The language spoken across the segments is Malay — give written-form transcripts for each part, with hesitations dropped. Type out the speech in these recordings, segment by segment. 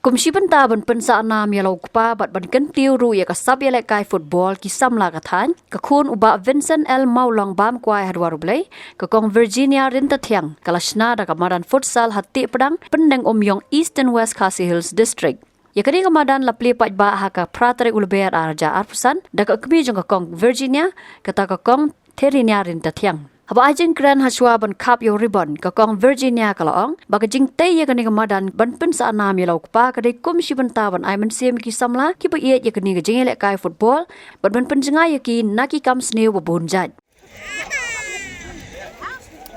kumsi benta ban Pynsahnam ya lokpa bat ban kan tiu ru ya ka sab ya kai football ki samla ka than ka Khun uba Vincent L Maulong bam kwai hadwar blai ka kong Virginia rin ta thiang kala Shna da ka Madan Futsal hat Tiehpdang pendeng Omyong East and West Khasi Hills District. Ya kini ka Madan la play pat ba ha ka pratare ulber arja arpusan da ka kmi jong ka kong Virginia kata ka kong Terinia rin ta thiang. Haba ajin kran haswa ban kap yo ribbon ka kong Virginia kalaong baga jing tay ya kani ka Madan ban Pynsahnam ya lokpa ka dei kum shi ban ta ban ai man sem ki samla ki ba ye ya kani ka jing le kai football ban penjanga ya ki naki kam sneu ba bonjat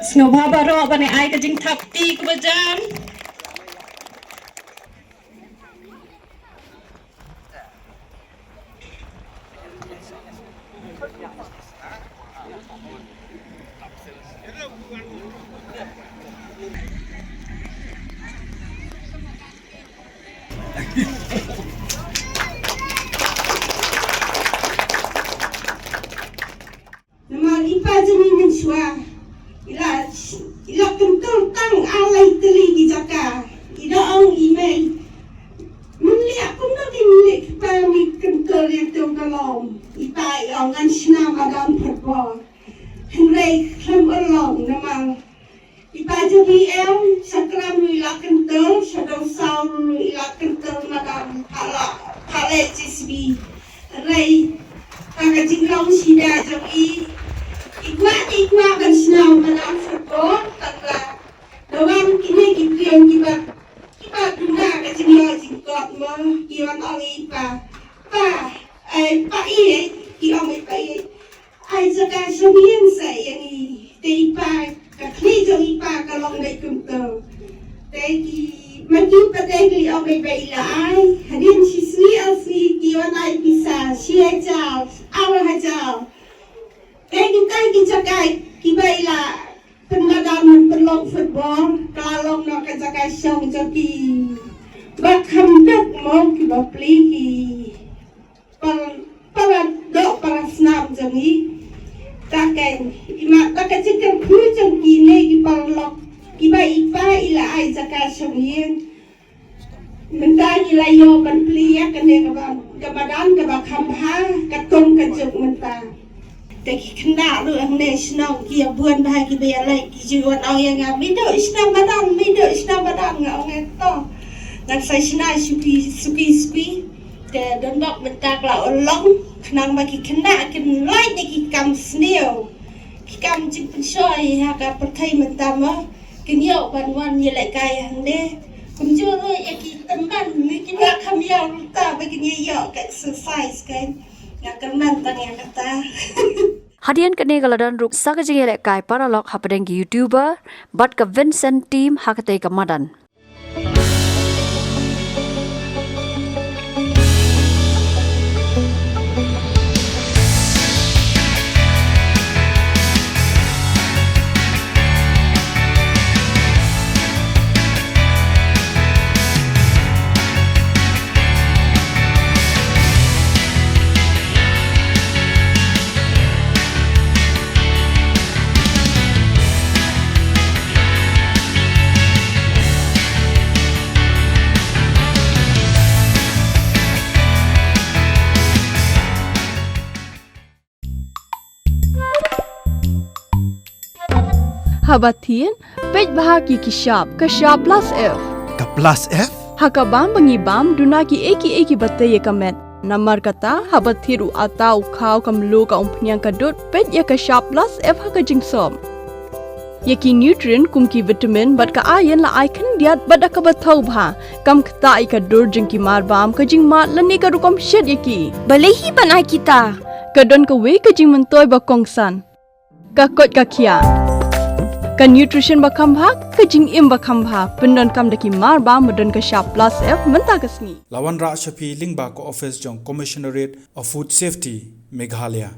snow baba ro ban ai ka jing thap ti ka bajan Nama ipa jeni mensua ila kentul tang alai teli di jaka ida ong email menliak pun dah menliak pami kentul yang tu kalom ipa ong an Shna Madan football henry klem along nama ipa jeni sakram ila kentul shadow sound ila kentul Madan pala CSB rai agak jinglong sida jeng Ikwa kan Shna Madan football tangga doang kini kipion kiba guna ka jinglong jingkot mo kiwan ang ipa pa iye kiong ipa iye ay jaka shomian sa yani te ipa kakli jong ipa kalong day kumto te ki magi patay ang may baila ay hadin si swi kiwan ay pisa siya jaw awa hajaw kita jagai kibaila Madan perlong football kalong nak jagai syong jaki bakam dak mau kiba pli ki para snap jami taken ima takajen kan kujang kine ki parlok kiba ipa ila ai jagai syong yen mentani la yo ban pli ya kan ka Madan ka bakam ha katong ka jok mentahแต่ขณะเรื่องในสนองเกี่ยวบวนได้กี่เบียอะไรกี่จวนเอาอย่างไงไม่เดือดสนามบัดไม่เดือดสนามบัดเอาไงต่องั้นใส่ชนะสุกีแต่โดนบอกมันตากเราล้มขณะมากี่ขณะกินไล่ในกี่กำสเนียวกี่กำจิบเป็นช่วยหากประเทศมันตามว่ากินเยอะวันยี่ไหลกายอย่างเด้ผมเจอเลยกี่ตำมันมีกินยาคำยาวตาไปกินเยอะกับ exercise กันYakan mantan yang kata. Hadian kene galadan ruk sakajing le kai paralok hapdeng ki YouTuber bat ka Vincent team hakate ka Madan. Habatin, pej bahagi ki sharp plus F. Ka plus F? Hakabam bangi bam dunaki eki batay kamet. Namar kata habathiru atau kau kamlu ka umpnyang kadut pej ya ka sharp plus F haka jingsom. Yaki nutrient kumki vitamin bat ka iron la icon diat bat ka bathau bha kam kata ai ka dur jingki mar bam ka jing mat lani ka rukom shed yaki. Balehi banai kita. Kadon ka we ka jing mentoy ba kongsan. Ka kot ka kia. Ka nutrition bakam bha ka jing im bakam bha pendon kam daki mar ba modon ka sharp plus F menta kasni Lawan Ra Shafi Lingba ko office jong Commissionerate of Food Safety Meghalaya